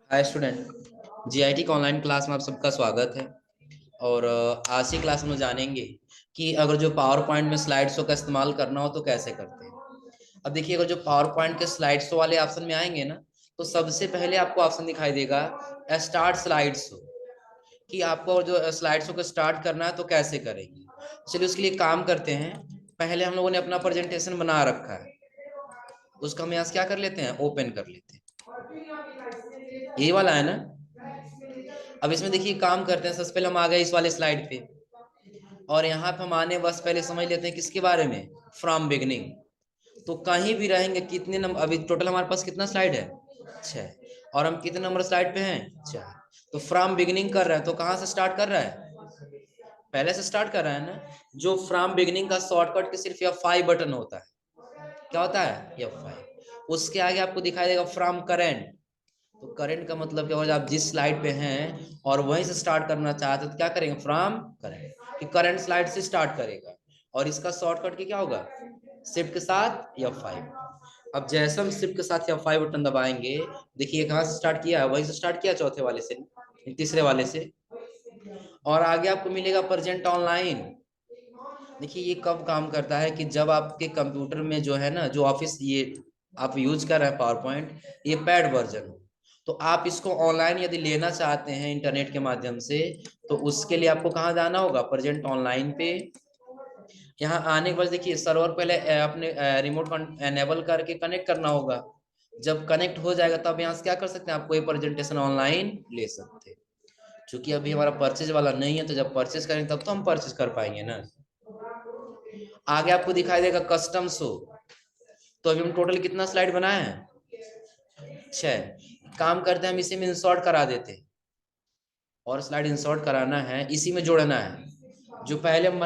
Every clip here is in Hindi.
हाय स्टूडेंट, जीआईटी का ऑनलाइन क्लास में आप सबका स्वागत है। और आज की क्लास में जानेंगे कि अगर जो पावर पॉइंट में स्लाइड शो का इस्तेमाल करना हो तो कैसे करते हैं। अब देखिए, अगर जो पावर पॉइंट के स्लाइड शो वाले ऑप्शन में आएंगे ना, तो सबसे पहले आपको ऑप्शन दिखाई देगा स्टार्ट स्लाइड शो, कि आपको जो स्लाइड शो को स्टार्ट करना है तो कैसे करेंगे। चलिए उसके लिए काम करते हैं। पहले हम लोगों ने अपना प्रेजेंटेशन बना रखा है, उसका हम यहाँ से क्या कर लेते हैं, ओपन कर लेते हैं। ये वाला है ना। अब इसमें देखिए काम करते हैं, सबसे पहले हम आ गए इस वाले स्लाइड पे, और यहाँ पे हम आने बस पहले समझ लेते हैं किसके बारे में, फ्रॉम बिगनिंग। तो कहीं भी रहेंगे कितने नंबर, अभी टोटल हमारे पास कितना स्लाइड है, 6, और हम कितने नंबर स्लाइड पे हैं, 4। तो फ्रॉम बिगनिंग कर रहे हैं तो कहाँ से स्टार्ट कर रहा है, पहले से स्टार्ट कर रहा है ना। जो फ्रॉम बिगनिंग का शॉर्टकट के सिर्फ F5 बटन होता है, क्या होता है, F5। उसके आगे आपको दिखाई देगा फ्रॉम करेंट। तो करंट का मतलब क्या होगा, आप जिस स्लाइड पे हैं और वहीं से स्टार्ट करना चाहते हो तो क्या करेंगे, फ्रॉम करंट, कि करंट स्लाइड से स्टार्ट करेगा। और इसका शॉर्टकट की क्या होगा, शिफ्ट के साथ F5। अब जैसे हम शिफ्ट के साथ F5 बटन दबाएंगे, देखिए कहाँ से स्टार्ट किया है, वहीं से स्टार्ट किया, चौथे वाले से, तीसरे वाले से। और आगे आपको मिलेगा प्रेजेंट ऑनलाइन। देखिए ये कब काम करता है, कि जब आपके कंप्यूटर में जो है ना, जो ऑफिस ये आप यूज कर रहे हैं पावर पॉइंट, ये पैड वर्जन हो, तो आप इसको ऑनलाइन यदि लेना चाहते हैं इंटरनेट के माध्यम से, तो उसके लिए आपको कहाँ जाना होगा, प्रेजेंट ऑनलाइन पे। यहाँ आने के बाद देखिए सर्वर पहले अपने रिमोट एनेबल करके कनेक्ट करना होगा। जब कनेक्ट हो जाएगा तब यहाँ से क्या कर सकते हैं, आपको ये प्रेजेंटेशन ऑनलाइन ले सकते हैं। क्योंकि अभी हमारा परचेज वाला नहीं है, तो जब परचेज करेंगे तब तो हम परचेज कर पाएंगे ना। आगे आपको दिखाई देगा कस्टम शो। तो अभी हम टोटल कितना स्लाइड बनाए हैं, 6। काम करते हैं हम इसी में इंसर्ट करा देते हैं, और स्लाइड इंसर्ट कराना है, इसी में जोड़ना है जो पहले हम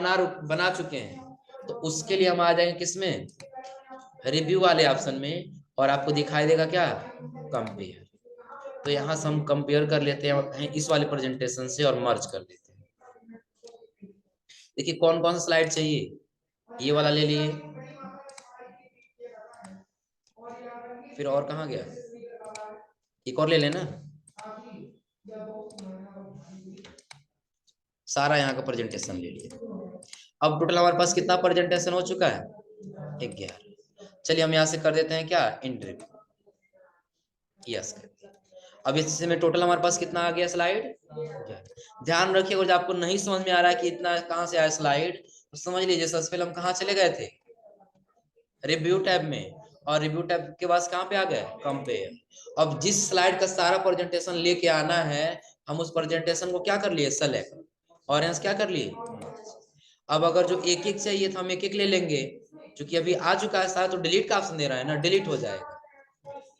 बना चुके हैं। तो उसके लिए हम आ जाएंगे किसमें, रिव्यू वाले ऑप्शन में, और आपको दिखाई देगा क्या, कंपेयर। तो यहाँ से हम कंपेयर कर लेते हैं इस वाले प्रेजेंटेशन से और मर्ज कर देते हैं। देखिए कौन कौन सा स्लाइड चाहिए, ये वाला ले लिए, फिर और कहाँ गया, एक और ले लेना, सारा यहाँ का प्रेजेंटेशन ले लिया। अब टोटल हमारे पास कितना प्रेजेंटेशन हो चुका है, 11। चलिए हम यहाँ से कर देते हैं क्या, इंटरव्यू, यस। अब इसमें टोटल हमारे पास कितना आ गया स्लाइड, 11। ध्यान रखिए, अगर आपको नहीं समझ में आ रहा है कि इतना कहाँ से आया स्लाइड, तो समझ लीजिए सबसे पहले हम कहाँ चले गए थे, रिव्यू टैब में, और रिव्यू टैब के बाद कहाँ पे आ गए, कंपेयर। अब जिस स्लाइड का सारा प्रेजेंटेशन लेके आना है, हम उस प्रेजेंटेशन को क्या कर लिए, सेलेक्ट, और यहाँ क्या कर लिए। अब अगर जो एक एक चाहिए तो हम एक एक ले लेंगे, क्योंकि अभी आ चुका है सारा, तो डिलीट का ऑप्शन दे रहा है ना, डिलीट हो जाएगा,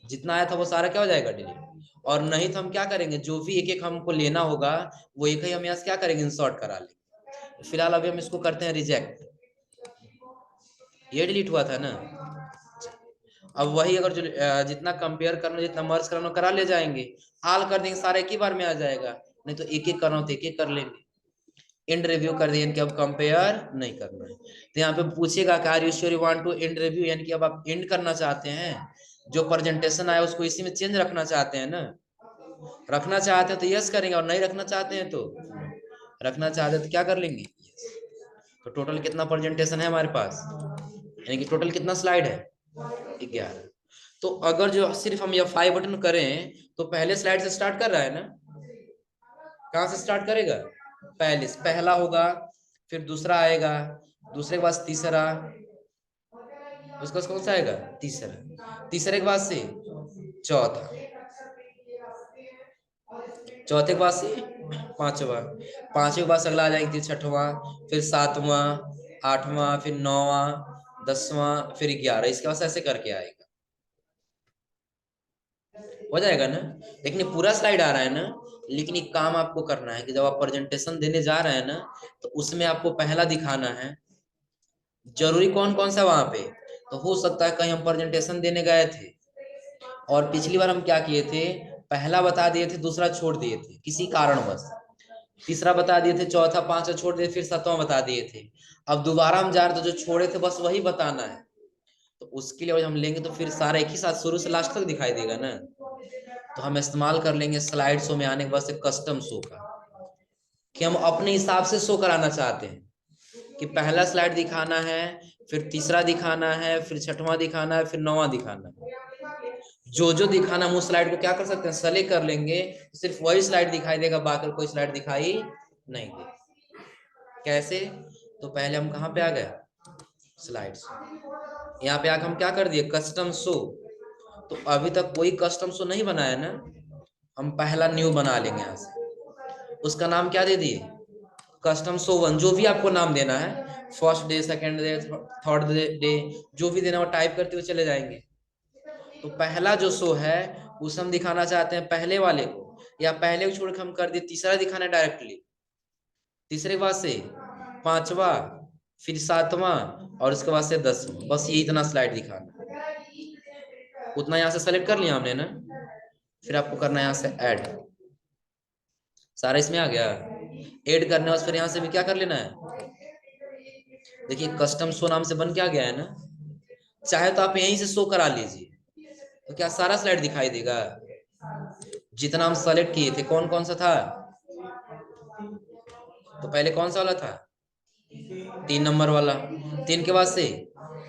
जितना आया था वो सारा क्या हो जाएगा, डिलीट। और नहीं तो हम क्या करेंगे, जो भी एक एक हमको लेना होगा वो एक ही हम यहाँ से क्या करेंगे, इंसर्ट करा लेंगे। फिलहाल अभी हम इसको करते हैं रिजेक्ट, ये डिलीट हुआ था ना। अब वही अगर जो जितना कंपेयर करना, जितना मर्ज करना करा ले जाएंगे, हाल कर देंगे, सारा एक ही बार में आ जाएगा। नहीं तो एक एक करना हो तो एक एक कर लेंगे। इंड रिव्यू कर दिए, अब कंपेयर नहीं करना है। तो यहाँ पे पूछेगा are you sure you want to end review, यानी कि अब आप इंड करना चाहते हैं, जो प्रेजेंटेशन आया उसको इसी में चेंज रखना चाहते हैं ना। रखना चाहते हैं तो यस करेंगे, और नहीं रखना चाहते हैं तो रखना चाहते हैं तो क्या कर लेंगे, तो टोटल कितना प्रेजेंटेशन है हमारे पास, यानी कि टोटल कितना स्लाइड है, 11। तो अगर जो सिर्फ हम ये 5 बटन करें तो पहले स्लाइड से स्टार्ट कर रहा है ना, कहां से स्टार्ट करेगा, पहले से पहला होगा, फिर दूसरा आएगा, दूसरे के बाद तीसरा, उसका कौन सा आएगा, तीसरा, तीसरे के बाद से चौथा, चौथे के बाद से पांचवा, पांचवे के बाद से अगला आ जाएंगे छठवां, फिर सातवां, आठवां, फिर नौवां, 10वां, फिर 11, इसके बाद ऐसे करके आएगा, हो जाएगा ना। लेकिन पूरा स्लाइड आ रहा है ना। लेकिन एक काम आपको करना है कि जब आप प्रेजेंटेशन देने जा रहे हैं ना, तो उसमें आपको पहला दिखाना है, जरूरी कौन कौन सा वहां पे, तो हो सकता है कहीं हम प्रेजेंटेशन देने गए थे और पिछली बार हम क्या किए थे, पहला बता दिए थे, दूसरा छोड़ दिए थे किसी कारणवश, तीसरा बता दिए थे, चौथा पांचवा छोड़ दिए, फिर सातवां बता दिए थे। अब दोबारा हम जा रहे थे, जो छोड़े थे बस वही बताना है। तो उसके लिए हम लेंगे तो फिर सारा एक ही साथ शुरू से लास्ट तक दिखाई देगा ना। तो हम इस्तेमाल कर लेंगे स्लाइड शो में आने के बाद से कस्टम शो का, कि हम अपने हिसाब से शो कराना चाहते हैं कि पहला स्लाइड दिखाना है, फिर तीसरा दिखाना है, फिर छठवां दिखाना है, फिर नौवां दिखाना है। जो जो दिखाना हम उस स्लाइड को क्या कर सकते हैं, सेलेक्ट कर लेंगे, सिर्फ वही स्लाइड दिखाई देगा, बाकी कोई स्लाइड दिखाई नहीं देगी। कैसे? तो पहले हम कहाँ पे आ गए, स्लाइड्स, यहाँ पे आके हम क्या कर दिए, कस्टम शो। तो अभी तक कोई कस्टम शो नहीं बनाया ना, हम पहला न्यू बना लेंगे यहाँ से। उसका नाम क्या दे दिए, कस्टम शो 1। जो भी आपको नाम देना है, first day, second day, third day, जो भी देना वो टाइप करते हुए चले जाएंगे। तो पहला जो शो है उसे हम दिखाना चाहते हैं पहले वाले को, या पहले को छोड़कर हम कर दिए तीसरा दिखाना डायरेक्टली, तीसरे के बाद से पांचवा, फिर सातवां, और उसके बाद से 10वां। बस ये इतना स्लाइड दिखाना, उतना यहाँ से सेलेक्ट कर लिया हमने ना। फिर आपको करना है यहाँ से ऐड, सारा इसमें आ गया। ऐड करने बाद फिर यहाँ से भी क्या कर लेना है, देखिए कस्टम शो नाम से बन क्या गया है ना। चाहे तो आप यहीं से शो करा लीजिए, तो क्या सारा स्लाइड दिखाई देगा। जितना हम सेलेक्ट किए थे, कौन कौन सा था, तो पहले कौन सा वाला था, 3 नंबर वाला, 3 के बाद से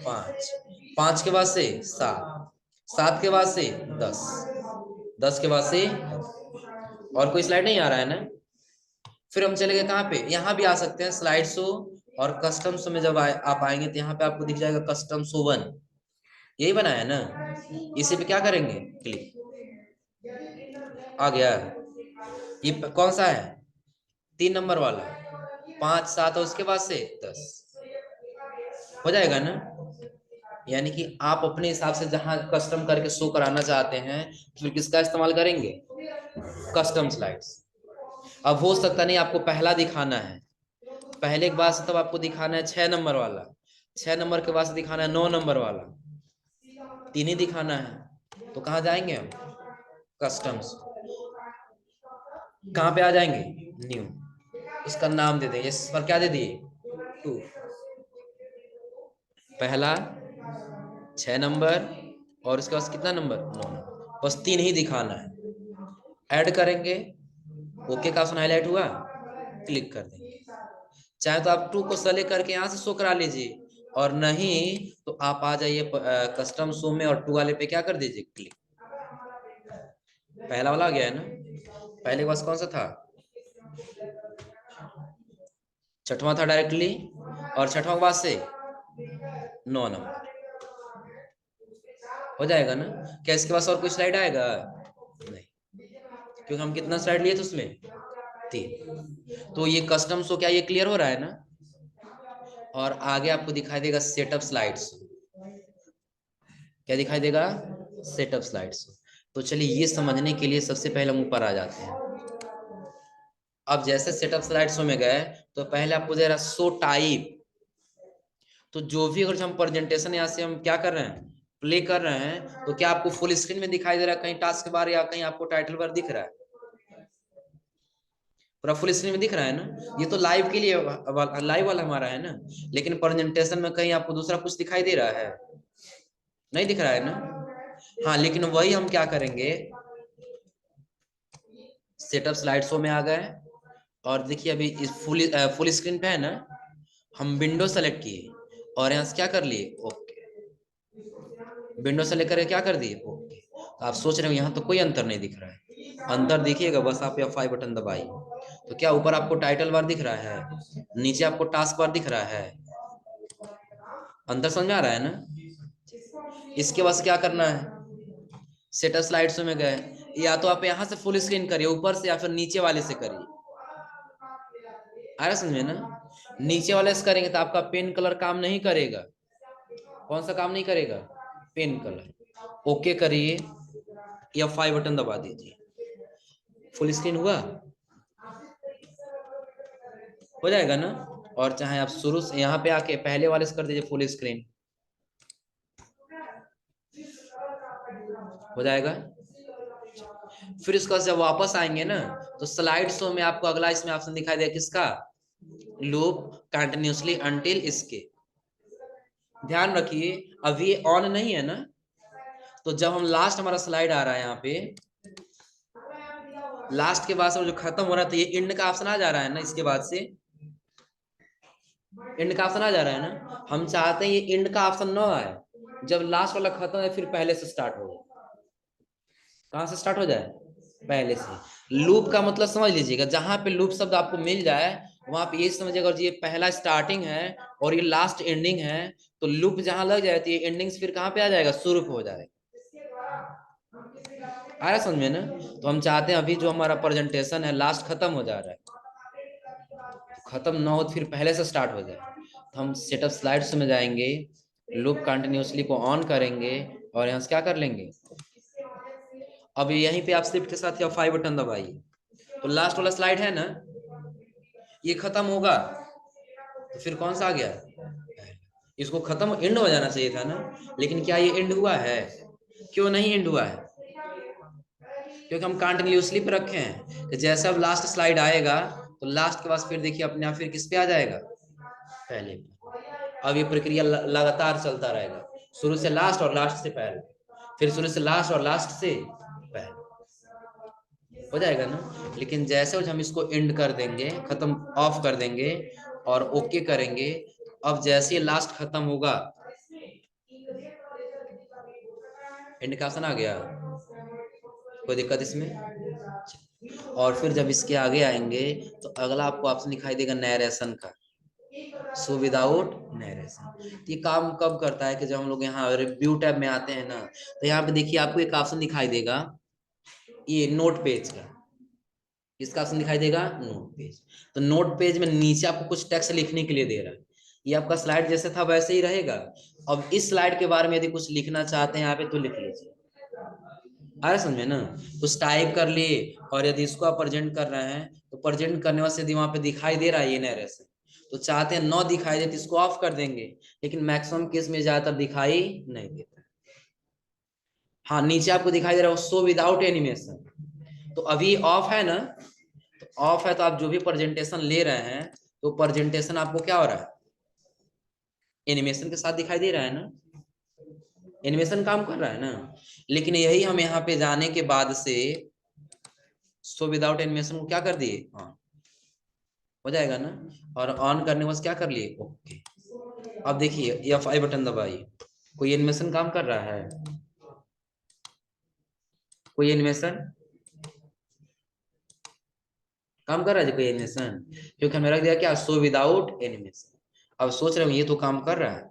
5, 5 के बाद से 7, 7 के बाद से 10, 10 के बाद से, और कोई स्लाइड नहीं आ रहा है ना। फिर हम चले गए कहाँ पे, यहाँ भी आ सकते हैं स्लाइड शो, और कस्टम शो में जब आप आएंगे तो यहाँ पे आपको दिख जाएगा कस्टम शो 1, यही बनाया है ना। इसी पे क्या करेंगे, क्लिक, आ गया। ये कौन सा है, 3 नंबर वाला, 5, 7 और उसके बाद से 10, हो जाएगा ना। यानी कि आप अपने हिसाब से जहां कस्टम करके शो कराना चाहते हैं, फिर किसका इस्तेमाल करेंगे, कस्टम स्लाइड्स। अब हो सकता नहीं आपको पहला दिखाना है, पहले के बाद से तब आपको दिखाना है 6 नंबर वाला, 6 नंबर के बाद से दिखाना है 9 नंबर वाला, 3 ही दिखाना है। तो कहाँ जाएंगे हम, कस्टम्स, कहाँ पे आ जाएंगे, न्यू, उसका नाम दे देंगे, इस पर क्या दे दिए, 2, पहला 6 नंबर, और उसके बाद कितना नंबर, 9 नंबर, बस 3 ही दिखाना है। ऐड करेंगे, ओके का ऑप्शन हाईलाइट हुआ, क्लिक कर देंगे। चाहे तो आप 2 को सेलेक्ट करके यहाँ से शो करा लीजिए, और नहीं तो आप आ जाइए कस्टम शो में, और 2 वाले पे क्या कर दीजिए, क्लिक। पहला वाला आ गया है ना। पहले के पास कौन सा था, छठवां था डायरेक्टली, और छठवां के बाद से 9 नंबर, हो जाएगा ना। क्या इसके पास और कोई स्लाइड आएगा, नहीं, क्योंकि हम कितना स्लाइड लिए थे उसमें, 3। तो ये कस्टम शो, क्या ये क्लियर हो रहा है ना। और आगे आपको दिखाई देगा सेटअप स्लाइड्स, क्या दिखाई देगा, सेटअप स्लाइड्स। तो चलिए ये समझने के लिए सबसे पहले हम ऊपर आ जाते हैं। अब जैसे सेटअप स्लाइड्स में गए, तो पहले आपको दे रहा शो टाइप। तो जो भी अगर हम प्रेजेंटेशन यहाँ से हम क्या कर रहे हैं, प्ले कर रहे हैं, तो क्या आपको फुल स्क्रीन में दिखाई दे रहा है, कहीं टास्क बार या कहीं आपको टाइटल बार दिख रहा है, पूरा फुल स्क्रीन में दिख रहा है ना। ये तो लाइव के लिए, लाइव वाला हमारा है ना, लेकिन प्रेजेंटेशन में कहीं आपको दूसरा कुछ दिखाई दे रहा है, नहीं दिख रहा है ना। हाँ, लेकिन वही हम क्या करेंगे, सेटअप स्लाइड शो में आ गए, और देखिए अभी इस फुल स्क्रीन पे है ना, हम विंडो सेलेक्ट किए, और यहाँ से क्या कर लिए, ओके, विंडो सेलेक्ट करके क्या कर दिए, ओके। तो आप सोच रहे हो यहाँ तो कोई अंतर नहीं दिख रहा है, अंतर देखिएगा बस आप F5 बटन दबाइए, तो क्या ऊपर आपको टाइटल बार दिख रहा है, नीचे आपको टास्क बार दिख रहा है, अंतर समझ में आ रहा है ना। इसके बाद क्या करना है, सेटअप स्लाइड्स में गए, या तो आप यहाँ से फुल स्क्रीन करिए ऊपर से, या फिर नीचे वाले से करिए, आ रहा समझ में ना। नीचे वाले से करेंगे तो आपका पेन कलर काम नहीं करेगा, कौन सा काम नहीं करेगा, पेन कलर। ओके करिए, F5 बटन दबा दीजिए, फुल स्क्रीन हुआ, हो जाएगा ना। और चाहे आप शुरू से यहाँ पे आके पहले वाले से कर दीजिए फुल स्क्रीन, हो जाएगा। फिर उसका जब वापस आएंगे ना, तो स्लाइड शो में आपको अगला इसमें ऑप्शन दिखाई देगा, किसका, लूप कंटिन्यूसली अंटिल इसके। ध्यान रखिए अभी ऑन नहीं है ना, तो जब हम लास्ट हमारा स्लाइड आ रहा है यहाँ पे, लास्ट के बाद से जो खत्म हो रहा है तो ये एंड का ऑप्शन आ जा रहा है ना, इसके बाद से एंड का ऑप्शन आ जा रहा है ना। हम चाहते हैं ये एंड का ऑप्शन ना आए, जब लास्ट वाला खत्म है फिर पहले से स्टार्ट हो जाए। कहां से स्टार्ट हो जाए? पहले से। लूप का मतलब समझ लीजिएगा, जहां पे लूप शब्द आपको मिल जाए वहां पे ये समझिएगा ये पहला स्टार्टिंग है और ये लास्ट एंडिंग है, तो लूप जहां लग जाए तो ये एंडिंग फिर कहां पे आ जाएगा? शुरू पे हो जाएगा। आ रहा समझ में ना? तो हम चाहते हैं अभी जो हमारा प्रेजेंटेशन है लास्ट खत्म हो जा रहा है, खत्म ना हो तो फिर पहले से स्टार्ट हो जाए। तो हम सेटअप स्लाइड्स में जाएंगे, लूप कंटिन्यूसली को ऑन करेंगे और यहाँ से क्या कर लेंगे, अब यहीं पे आप शिफ्ट के साथ या 5 बटन दबाइए, तो लास्ट वाला स्लाइड है ना, ये खत्म होगा तो फिर कौन सा आ गया? इसको खत्म एंड हो जाना चाहिए था ना, लेकिन क्या ये एंड हुआ है? क्यों नहीं एंड हुआ है? क्योंकि हम कंटिन्यूसली पे रखे हैं कि जैसे अब लास्ट स्लाइड आएगा तो लास्ट के बाद फिर देखिए अपने आप फिर किस पे आ जाएगा? पहले पे। अब ये प्रक्रिया लगातार चलता रहेगा, शुरू से लास्ट और लास्ट से पहले, फिर शुरू से लास्ट और लास्ट से पहले, हो जाएगा ना। लेकिन जैसे हम इसको एंड कर देंगे, खत्म ऑफ कर देंगे और ओके करेंगे, अब जैसे लास्ट खत्म होगा, एंड का ऑप्शन आ गया, कोई दिक्कत इसमें? और फिर जब इसके आगे आएंगे तो अगला आपको ऑप्शन दिखाई देगा नैरेशन का, सो विदाउट नैरेशन। ये काम कब करता है कि जब हम लोग यहाँ रिव्यू टैब में आते हैं ना, तो यहाँ पे देखिए आपको एक ऑप्शन दिखाई देगा, ये नोट पेज का, किसका ऑप्शन दिखाई देगा? Note page. तो नोट पेज में नीचे आपको कुछ टेक्स्ट लिखने के लिए दे रहा है, ये आपका स्लाइड जैसे था वैसे ही रहेगा। अब इस स्लाइड के बारे में यदि कुछ लिखना चाहते हैं यहाँ पे तो लिख लीजिए, आ रहा समझ में ना? कुछ टाइप कर लिए, और यदि इसको आप प्रेजेंट कर रहे हैं तो प्रेजेंट करने वास्ते यदि वहां पे दिखाई दे रहा है ये नरेशन, तो चाहते हैं न दिखाई दे तो इसको ऑफ कर देंगे, लेकिन मैक्सिमम केस में ज्यादातर दिखाई नहीं देता। हाँ, नीचे आपको दिखाई दे रहा है शो विदाउट एनिमेशन, तो अभी ऑफ है ना, तो ऑफ है तो आप जो भी प्रेजेंटेशन ले रहे हैं तो प्रेजेंटेशन आपको क्या हो रहा है? एनिमेशन के साथ दिखाई दे रहा है ना, एनिमेशन काम कर रहा है ना। लेकिन यही हम यहाँ पे जाने के बाद से सो विदाउट एनिमेशन को क्या कर दिए? हाँ, हो जाएगा ना। और ऑन करने बस क्या कर लिए? ओके। अब देखिए F5 बटन दबाइए, कोई एनिमेशन काम कर रहा है? कोई एनिमेशन काम कर रहा है? कोई एनिमेशन? क्योंकि हमें रख दिया क्या? So without animation. अब सोच रहे हो ये तो काम कर रहा है,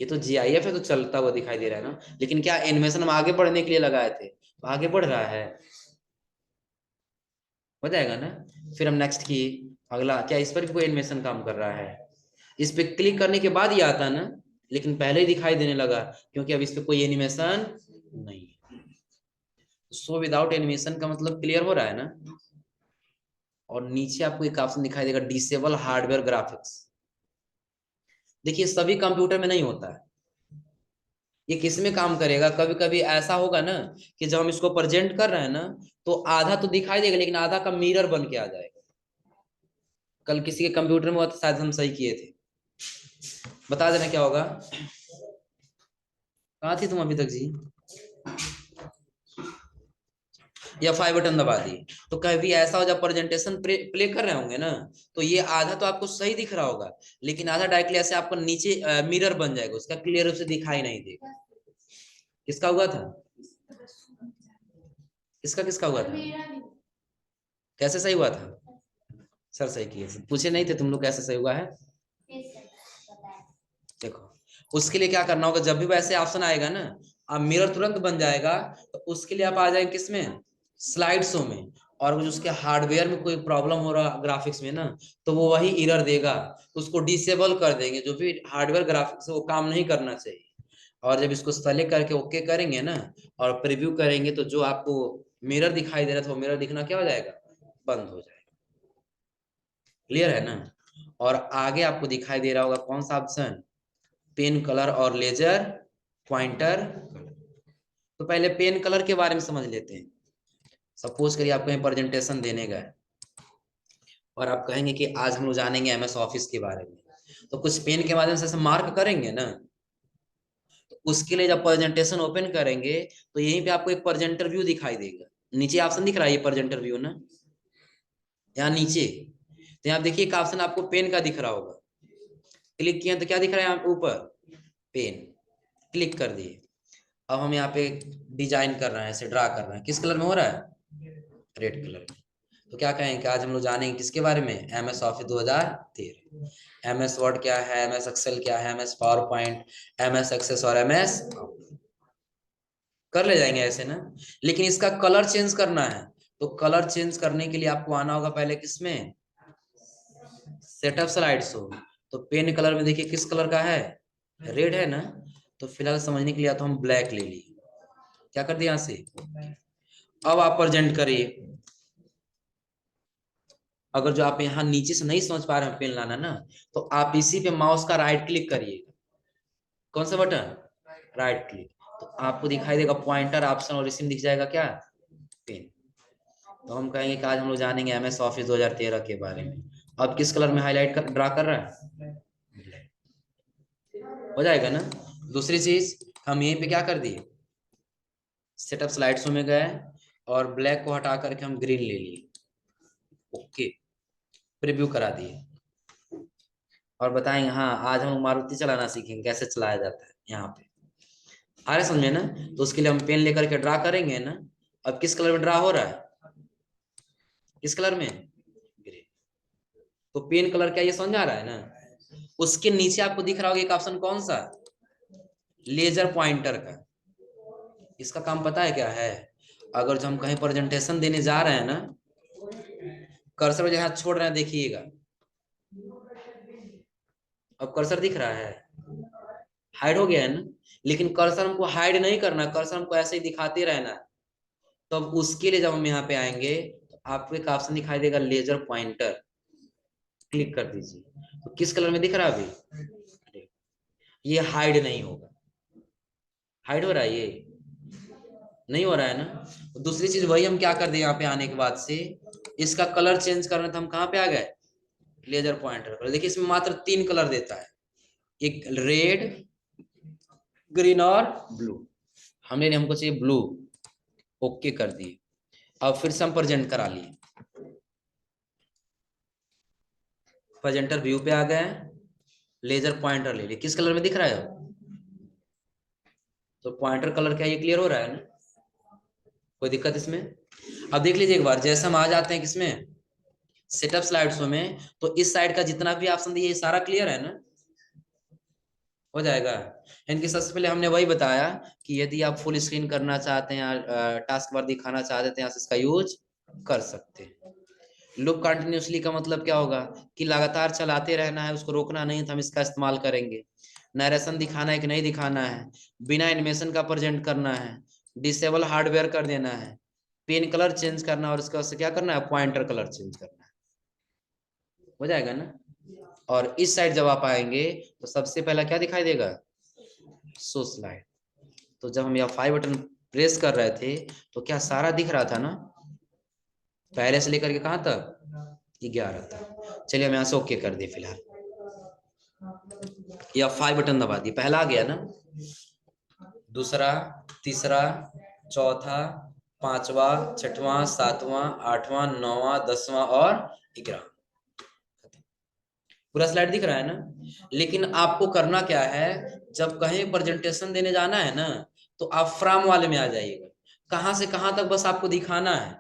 ये तो GIF है तो चलता हुआ दिखाई दे रहा है ना, लेकिन क्या एनिमेशन हम आगे बढ़ने के लिए लगाए थे, तो आगे बढ़ रहा है, हो जाएगा ना। फिर हम नेक्स्ट की, अगला क्या इस पर भी कोई एनिमेशन काम कर रहा है? इस पे क्लिक करने के बाद ये आता ना, लेकिन पहले ही दिखाई देने लगा क्योंकि अब इस पे कोई एनिमेशन नहीं है। सो विदाउट एनिमेशन का मतलब क्लियर हो रहा है ना। और नीचे आपको एक ऑप्शन दिखाई देगा डिसेबल हार्डवेयर ग्राफिक्स। देखिए सभी कंप्यूटर में नहीं होता है, ये किस में काम करेगा? कभी कभी ऐसा होगा ना कि जब हम इसको प्रेजेंट कर रहे हैं ना, तो आधा तो दिखाई देगा लेकिन आधा का मिरर बन के आ जाएगा। कल किसी के कंप्यूटर में हुआ तो शायद हम सही किए थे, बता देना क्या होगा। कहाँ थी तुम अभी तक जी? या 5 बटन दबा दिए, तो कभी ऐसा हो जब प्रेजेंटेशन प्ले कर रहे होंगे ना, तो ये आधा तो आपको सही दिख रहा होगा, लेकिन आधा डायरेक्टली ऐसे आपको नीचे मिरर बन जाएगा, उसका क्लियर रूप से दिखाई नहीं देगा। किसका हुआ था? किसका हुआ था? कैसे सही हुआ था? सर सही किए, पूछे नहीं थे तुम लोग कैसे सही हुआ है? देखो, उसके लिए क्या करना होगा, जब भी वैसे ऑप्शन आएगा ना, अब मिरर तुरंत बन जाएगा, तो उसके लिए आप आ जाएंगे किसमें? स्लाइड शो में। और कुछ उसके हार्डवेयर में कोई प्रॉब्लम हो रहा ग्राफिक्स में ना, तो वो वही एरर देगा, तो उसको डिसेबल कर देंगे, जो भी हार्डवेयर ग्राफिक्स वो काम नहीं करना चाहिए। और जब इसको सेलेक्ट करके ओके करेंगे ना और प्रीव्यू करेंगे, तो जो आपको मिरर दिखाई दे रहा था वो मिरर दिखना क्या हो जाएगा? बंद हो जाएगा। क्लियर है ना? और आगे आपको दिखाई दे रहा होगा कौन सा ऑप्शन? पेन कलर और लेजर पॉइंटर। तो पहले पेन कलर के बारे में समझ लेते हैं। सपोज करिए आप कहीं प्रेजेंटेशन देने गए और आप कहेंगे कि आज हम लोग जानेंगे MS ऑफिस के बारे में, तो कुछ पेन के माध्यम से मार्क करेंगे ना, तो उसके लिए जब प्रेजेंटेशन ओपन करेंगे तो यहीं पे आपको एक प्रेजेंटर व्यू दिखाई देगा, नीचे ऑप्शन दिख रहा है ये प्रेजेंटर व्यू ना, यहाँ नीचे। तो यहाँ देखिए एक ऑप्शन आपको पेन का दिख रहा होगा, क्लिक किया तो क्या दिख रहा है यहाँ ऊपर, पेन, क्लिक कर दिए। अब हम यहाँ पे डिजाइन कर रहे हैं, ऐसे ड्रा कर रहे हैं, किस कलर में हो रहा है, रेड कलर में। तो क्या कहेंगे, आज हम लोग जानेंगे किसके बारे में, MS ऑफिस 2013। MS वर्ड क्या है, MS एक्सेल क्या है, MS PowerPoint, MS Access और MS कर ले जाएंगे ऐसे ना। लेकिन इसका कलर चेंज करना है, तो कलर चेंज करने के लिए आपको आना होगा पहले किसमें, सेटअप स्लाइड शो। तो पेन कलर में देखिए किस कलर का है, रेड है ना। तो फिलहाल समझने के लिए तो हम ब्लैक ले लिए, क्या कर दिया यहाँ से। अब आप प्रेजेंट करिए। अगर जो आप यहाँ नीचे से नहीं समझ पा रहे हैं पेन लाना ना, तो आप इसी पे माउस का राइट क्लिक करिएगा, कौन सा बटन, राइट क्लिक। तो आपको दिखाई देगा पॉइंटर ऑप्शन और इसी में दिख जाएगा क्या, पेन। तो हम कहेंगे कि आज हम लोग जानेंगे MS ऑफिस 2013 के बारे में। अब किस कलर में हाईलाइट कर ड्रा कर रहा है, हो जाएगा ना। दूसरी चीज हम यहीं पे क्या कर दिए, सेटअप स्लाइड शो में गए और ब्लैक को हटा करके हम ग्रीन ले लिए, ओके, प्रीव्यू करा दिए। और बताएंगे हाँ आज हम मारुति चलाना सीखेंगे, कैसे चलाया जाता है यहाँ पे, आ रहे समझ में ना। तो उसके लिए हम पेन लेकर के ड्रा करेंगे ना। अब किस कलर में ड्रा हो रहा है, किस कलर में, ग्रे। तो पेन कलर क्या ये समझ आ रहा है ना। उसके नीचे आपको दिख रहा होगा एक ऑप्शन, कौन सा, लेजर पॉइंटर का। इसका काम पता है क्या है, अगर जो हम कहीं प्रेजेंटेशन देने जा रहे हैं ना, कर्सर जहां छोड़ रहे हैं देखिएगा, अब कर्सर दिख रहा है, हाइड हो गया है ना। लेकिन कर्सर हमको हाइड नहीं करना, कर्सर हमको ऐसे ही दिखाते रहना है। तो अब उसके लिए जब हम यहाँ पे आएंगे तो आपको एक ऑप्शन दिखाई देगा लेजर पॉइंटर, क्लिक कर दीजिए। तो किस कलर में दिख रहा है अभी, ये हाइड नहीं होगा, हाइड हो रहा है, ये नहीं हो रहा है ना। तो दूसरी चीज वही हम क्या कर दे, यहाँ पे आने के बाद से इसका कलर चेंज करना था, हम कहाँ पे आ गए, लेजर पॉइंटर पर। देखिए इसमें मात्र 3 कलर देता है, एक रेड, ग्रीन और ब्लू। हमको चाहिए ब्लू, ओके कर दिए। अब फिर से हम प्रेजेंट करा लिए, प्रेजेंटर व्यू पे आ गए, लेजर पॉइंटर ले लिए, किस कलर में दिख रहा है, तो पॉइंटर कलर क्या ये क्लियर हो रहा है ना, कोई दिक्कत इसमें। अब देख लीजिए एक बार, जैसे हम आ जाते हैं किसमें, सेटअप स्लाइड शो में, तो इस साइड का जितना भी ऑप्शन दिए सारा क्लियर है ना, हो जाएगा। इनके सबसे पहले हमने वही बताया कि यदि आप फुल स्क्रीन करना चाहते हैं, टास्क बार दिखाना चाहते हैं, इसका यूज कर सकते हैं। लूप कंटिन्यूसली का मतलब क्या होगा, कि लगातार चलाते रहना है, उसको रोकना नहीं, तो हम इसका इस्तेमाल करेंगे। नरेशन दिखाना है कि नहीं दिखाना है, बिना एनिमेशन का प्रेजेंट करना है, डिसेबल हार्डवेयर कर देना है, पेन कलर चेंज करना, और उसके बाद से क्या करना है, पॉइंटर कलर चेंज करना है, हो जाएगा ना। और इस साइड जब आप आएंगे तो सबसे पहला क्या दिखाई देगा, शो स्लाइड। तो जब हम यह 5 बटन प्रेस कर रहे थे तो क्या सारा दिख रहा था ना, पहले से लेकर के कहां तक, 11 तक। चलिए हम यहाँ से ओके कर दिए फिलहाल, या 5 बटन दबा दिए, पहला आ गया ना, दूसरा, तीसरा, चौथा, पांचवा, छठवां, सातवां, आठवां, नौवां, 10वां और 11। पूरा स्लाइड दिख रहा है ना। लेकिन आपको करना क्या है, जब कहीं प्रेजेंटेशन देने जाना है ना, तो आप फ्रॉम वाले में आ जाइएगा, कहां से कहां तक बस आपको दिखाना है,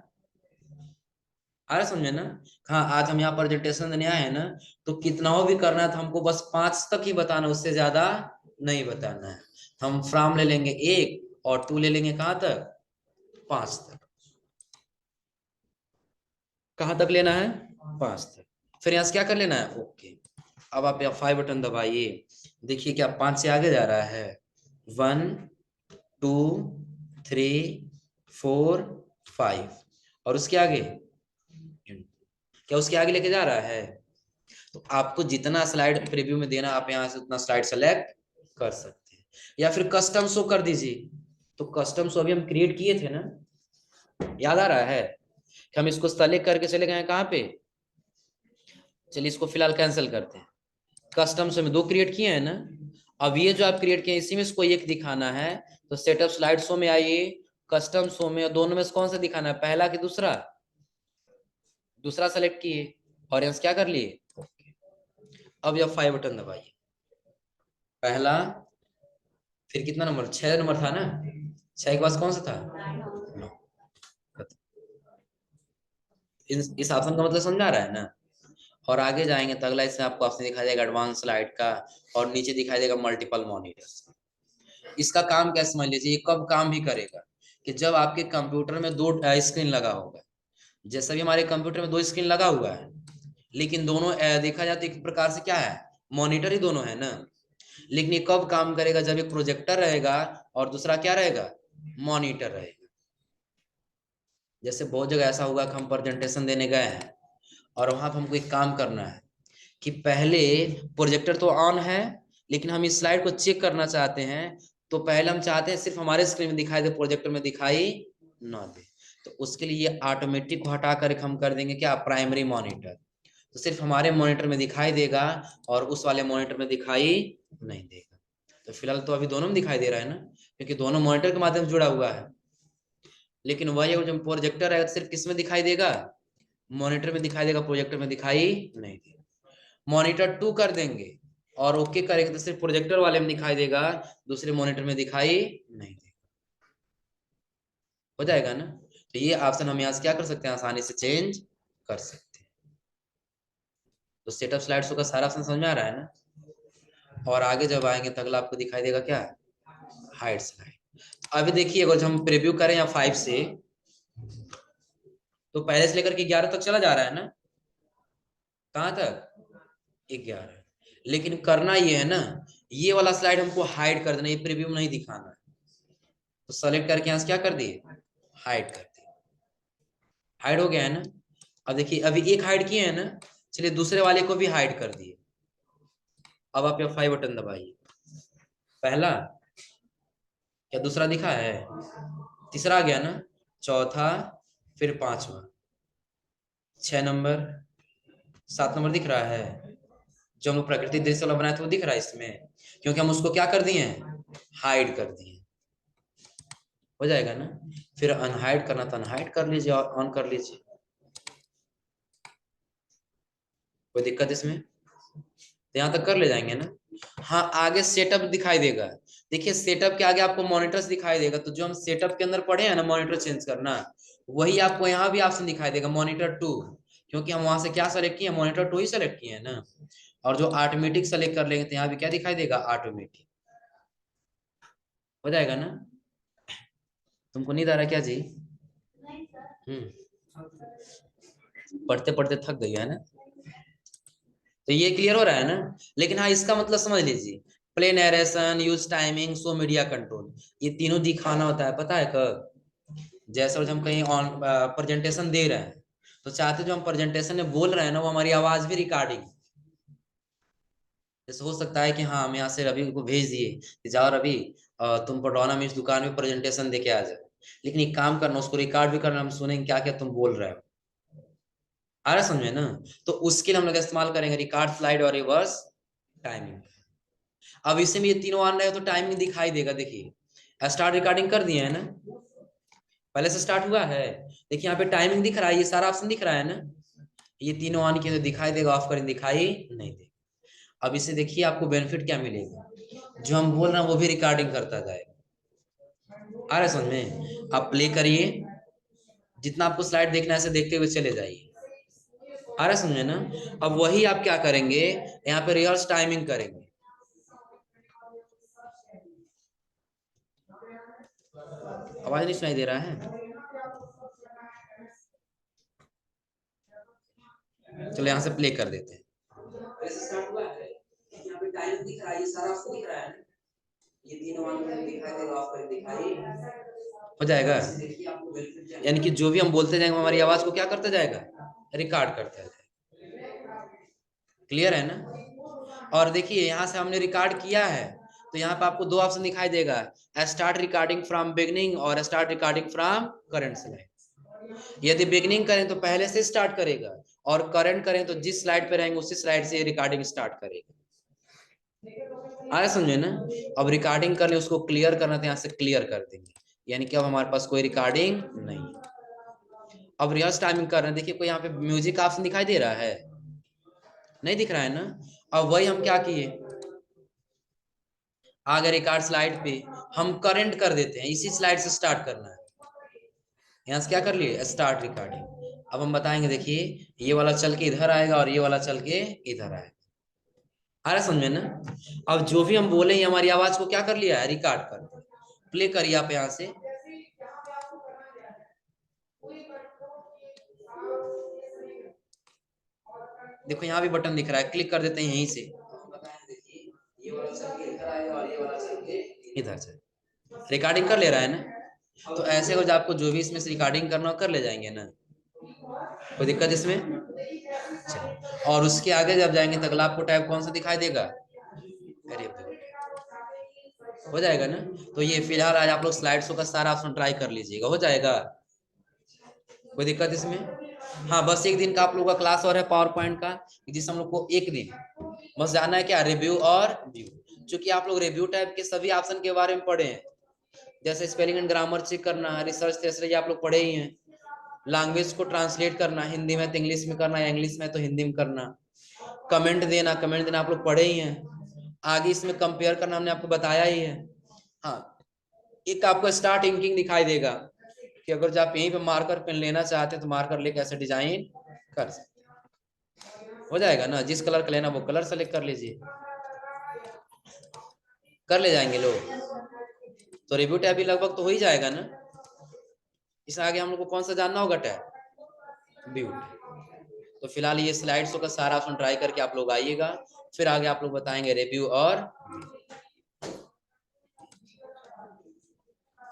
आ रहा समझे ना। हाँ आज हम यहाँ प्रेजेंटेशन देने आए हैं ना, तो कितना हो भी करना है तो हमको बस 5 तक ही बताना, उससे ज्यादा नहीं बताना है। हम फ्रॉम ले लेंगे 1 और 2 ले लेंगे कहां तक, 5 तक। कहां तक लेना है, 5 तक। फिर यहाँ से क्या कर लेना है, ओके। अब आप यहाँ 5 बटन दबाइए, देखिए क्या 5 से आगे जा रहा है, 1 2 3 4 5, और उसके आगे, क्या उसके आगे लेके जा रहा है। तो आपको जितना स्लाइड प्रीव्यू में देना, आप यहाँ से उतना स्लाइड सेलेक्ट कर सकते हैं, या फिर कस्टम शो कर दीजिए। तो कस्टम शो अभी हम क्रिएट किए थे ना, याद आ रहा है, कि हम इसको सेलेक्ट करके चले गए कहाँ पे। चलिए इसको फिलहाल कैंसिल करते हैं, कस्टम शो में 2 क्रिएट किए हैं ना। अब ये जो आप क्रिएट किए इसी में इसको एक दिखाना है, तो सेटअप स्लाइड शो में आइए, कस्टम शो में दोनों में से कौन सा दिखाना है, पहला कि दूसरा? दूसरा सेलेक्ट किए, ऑरेंज क्या कर लिए, अब यह 5 बटन दबाइए, पहला, फिर कितना नंबर, 6 नंबर था ना, 6 के पास कौन सा था, 9। इस ऑप्शन का मतलब समझा रहा है ना। और आगे जाएंगे तो अगला इसमें आपको ऑप्शन दिखाई देगा एडवांस स्लाइड का, और नीचे दिखाई देगा मल्टीपल मॉनिटर्स। इसका काम क्या समझ लीजिए, ये कब काम भी करेगा कि जब आपके कंप्यूटर में 2 स्क्रीन लगा होगा। जैसे भी हमारे कंप्यूटर में 2 स्क्रीन लगा हुआ है, लेकिन दोनों देखा जाए तो एक प्रकार से क्या है, मॉनिटर ही दोनों है ना। लेकिन ये कब काम करेगा, जब एक प्रोजेक्टर रहेगा और दूसरा क्या रहेगा, मॉनिटर रहेगा। जैसे बहुत जगह ऐसा होगा कि हम प्रेजेंटेशन देने गए हैं और वहां पर हमको एक काम करना है कि पहले प्रोजेक्टर तो ऑन है, लेकिन हम इस स्लाइड को चेक करना चाहते हैं, तो पहले हम चाहते हैं सिर्फ हमारे स्क्रीन में दिखाई दे, प्रोजेक्टर में दिखाई ना दे। तो उसके लिए ऑटोमेटिक को हटा कर हम कर देंगे क्या, प्राइमरी मॉनिटर। तो सिर्फ हमारे मॉनिटर में दिखाई देगा और उस वाले मॉनिटर में दिखाई नहीं देगा। तो फिलहाल तो अभी दोनों में दिखाई दे रहा है ना, क्योंकि दोनों मॉनिटर के माध्यम से जुड़ा हुआ है। लेकिन वही जब प्रोजेक्टर है तो सिर्फ किस में दिखाई देगा, मॉनिटर में दिखाई देगा, प्रोजेक्टर में दिखाई नहीं देगा। मॉनिटर 2 कर देंगे और ओके करेंगे तो सिर्फ प्रोजेक्टर वाले में दिखाई देगा, दूसरे मॉनिटर में दिखाई नहीं देगा। हो जाएगा ना। तो ये ऑप्शन हम यहाँ से क्या कर सकते हैं, आसानी से चेंज कर सकते हैं। तो सेटअप स्लाइड शो का सारा ऑप्शन समझ में आ रहा है ना। और आगे जब आएंगे तो अगला आपको दिखाई देगा क्या, हाइड स्लाइड। अभी देखिए अगर हम प्रीव्यू करें या 5 से, तो पहले से लेकर के 11 तक चला जा रहा है ना, कहाँ तक, 11। लेकिन करना ये है ना, ये वाला स्लाइड हमको हाइड कर देना, ये प्रीव्यू में नहीं दिखाना है। तो सेलेक्ट करके यहाँ से क्या कर दिए, हाइड कर दिए, हाइड हो गया है ना। अब देखिए अभी एक हाइड किए हैं ना, चलिए दूसरे वाले को भी हाइड कर दिए। अब आप F5 बटन दबाइए, पहला, क्या दूसरा दिखा है, तीसरा आ गया ना, चौथा, फिर 5वां, 6 नंबर, 7 नंबर दिख रहा है। जो हम लोग प्राकृतिक दृश्य वाला बनाए थे वो दिख रहा है इसमें, क्योंकि हम उसको क्या कर दिए हैं, हाइड कर दिए। हो जाएगा ना। फिर अनहाइड करना तो अनहाइड कर लीजिए और ऑन कर लीजिए, कोई दिक्कत इसमें, तो यहाँ तक कर ले जाएंगे ना। हाँ आगे सेटअप दिखाई देगा, देखिए सेटअप के आगे आपको मॉनिटर्स दिखाई देगा। तो जो हम सेटअप के अंदर पढ़े हैं ना, मॉनिटर चेंज करना, वही आपको यहाँ भी ऑप्शन दिखाई देगा, मॉनिटर 2। क्योंकि हम वहां से क्या सेलेक्ट किए, मॉनिटर 2 ही सेलेक्ट किए हैं ना। और जो ऑटोमेटिक सेलेक्ट कर लेंगे तो यहाँ भी क्या दिखाई देगा, ऑटोमेटिक। हो जाएगा ना। तुमको नींद आ रहा है क्या जी, पढ़ते पढ़ते थक गई है ना। तो ये क्लियर हो रहा है ना। लेकिन हाँ इसका मतलब समझ लीजिए, play narration, use timing, show media control, ये तीनों दिखाना होता है, पता है कब, जैसे हम कहीं ऑन प्रेजेंटेशन दे रहे हैं, तो चाहते जो हम प्रेजेंटेशन में बोल रहे हैं ना, वो हमारी आवाज भी रिकॉर्डिंग। जैसे हो सकता है कि हाँ हम यहाँ से रवि को भेज दिए कि जाओ रवि, तुम पटौना में इस दुकान में प्रेजेंटेशन दे के आ जाओ, लेकिन एक काम करना, उसको रिकॉर्ड भी करना, हम सुनेंगे क्या क्या तुम बोल रहे हो। आ रहा समझे ना। तो उसके लिए हम लोग इस्तेमाल करेंगे रिकॉर्ड स्लाइड और रिवर्स टाइमिंग। अब इसे में ये तीनों ऑन रहे तो टाइमिंग दिखाई देगा, देखिए स्टार्ट रिकॉर्डिंग कर दिए है ना, पहले से स्टार्ट हुआ है। देखिए यहाँ पे टाइमिंग दिख रहा है, ये सारा ऑप्शन दिख रहा है ना, ये तीनों ऑन किए तो दिखाई देगा, ऑफ करें दिखाई नहीं देगा। अब इसे देखिए आपको बेनिफिट क्या मिलेगा, जो हम बोल रहे हैं वो भी रिकॉर्डिंग करता जाएगा। आ रहा है समझ में, आप प्ले करिए, जितना आपको स्लाइड देखना है ऐसे देखते हुए चले जाइए। आ रहा है समझे ना। अब वही आप क्या करेंगे, यहाँ पे रिवर्स टाइमिंग करेंगे। आवाज नहीं सुनाई दे रहा है, चलो यहाँ से प्ले कर देते हैं। स्टार्ट हुआ है, यहाँ पे टाइम दिख रहा है, ये सारा आपको दिख रहा है ना, ये तीनों मान में दिखाई देगा, ऑफ कर दिखाई हो जाएगा। यानी कि जो भी हम बोलते जाएंगे हमारी आवाज को क्या करता जाएगा, रिकॉर्ड करता जाएगा। क्लियर है ना। और देखिए यहाँ से हमने रिकॉर्ड किया है, तो यहाँ पे आपको 2 ऑप्शन दिखाई देगा, स्टार्ट रिकॉर्डिंग फ्रॉम बिगनिंग और start recording from current slide. यदि बिगनिंग करें तो पहले से स्टार्ट करेगा, और करंट करें तो जिस स्लाइड पे रहेंगे उसी स्लाइड से रिकॉर्डिंग स्टार्ट करेगा। आया समझे ना। अब रिकॉर्डिंग करने उसको क्लियर करना, तो यहाँ से क्लियर कर देंगे, यानी कि अब हमारे पास कोई रिकॉर्डिंग नहीं है। अब रिवर्स टाइमिंग कर रहे हैं, देखिए कोई यहाँ पे म्यूजिक ऑप्शन दिखाई दे रहा है? नहीं दिख रहा है ना। अब वही हम क्या किए, आगे रिकॉर्ड स्लाइड पे हम करेंट कर देते हैं, इसी स्लाइड से स्टार्ट करना है। यहाँ से क्या कर लिए, स्टार्ट रिकॉर्डिंग। अब हम बताएंगे, देखिए ये वाला चल के इधर आएगा और ये वाला चल के इधर आएगा। आ रहा समझ में ना। अब जो भी हम बोले हैं हमारी आवाज को क्या कर लिया है, रिकॉर्ड कर दिया। प्ले करिए आप यहाँ से, देखो यहाँ भी बटन दिख रहा है, क्लिक कर देते हैं यहीं से। ये वाला चल के इधर आएगा और ये वाला चल के इधर से रिकॉर्डिंग कर ले रहा है ना। तो ऐसे हो, आपको जो भी इसमें से रिकॉर्डिंग करना हो कर ले जाएंगे ना, कोई दिक्कत इसमें। और उसके आगे जब जाएंगे तो अगला आपको टैब कौन सा दिखाई देगा, हो जाएगा ना। तो ये फिलहाल आज आप लोग स्लाइड शो का सारा ऑप्शन ट्राई कर लीजिएगा, हो जाएगा, कोई दिक्कत इसमें। हाँ बस एक दिन का आप लोग का क्लास और है पावर पॉइंट का, जिस हम लोग को एक दिन बस जाना है क्या, रिव्यू और व्यू। चूंकि आप लोग रिव्यू टाइप के सभी ऑप्शन के बारे में पढ़े हैं, जैसे स्पेलिंग एंड ग्रामर चेक करना, रिसर्च तीसरे आप लोग पढ़े ही हैं। लैंग्वेज को ट्रांसलेट करना, हिंदी में तो इंग्लिश में करना, या इंग्लिश में तो हिंदी में करना। कमेंट देना आप लोग पढ़े ही हैं। आगे इसमें कंपेयर करना हमने आपको बताया ही है। हाँ, एक आपको स्टार्ट इंकिंग दिखाई देगा कि अगर जो आप यहीं पे मार्कर पेन लेना चाहते हैं तो मार्कर लेके ऐसे डिजाइन कर सकते, हो जाएगा ना। जिस कलर का लेना वो कलर सेलेक्ट कर लीजिए, कर ले जाएंगे लोग। तो रिव्यू टैब भी लगभग तो हो ही जाएगा ना। इस आगे हम लोग को कौन सा जानना होगा, टैब व्यू। तो फिलहाल ये स्लाइड शो का सारा ऑप्शन ट्राई करके आप लोग आइएगा, फिर आगे आप लोग बताएंगे रिव्यू और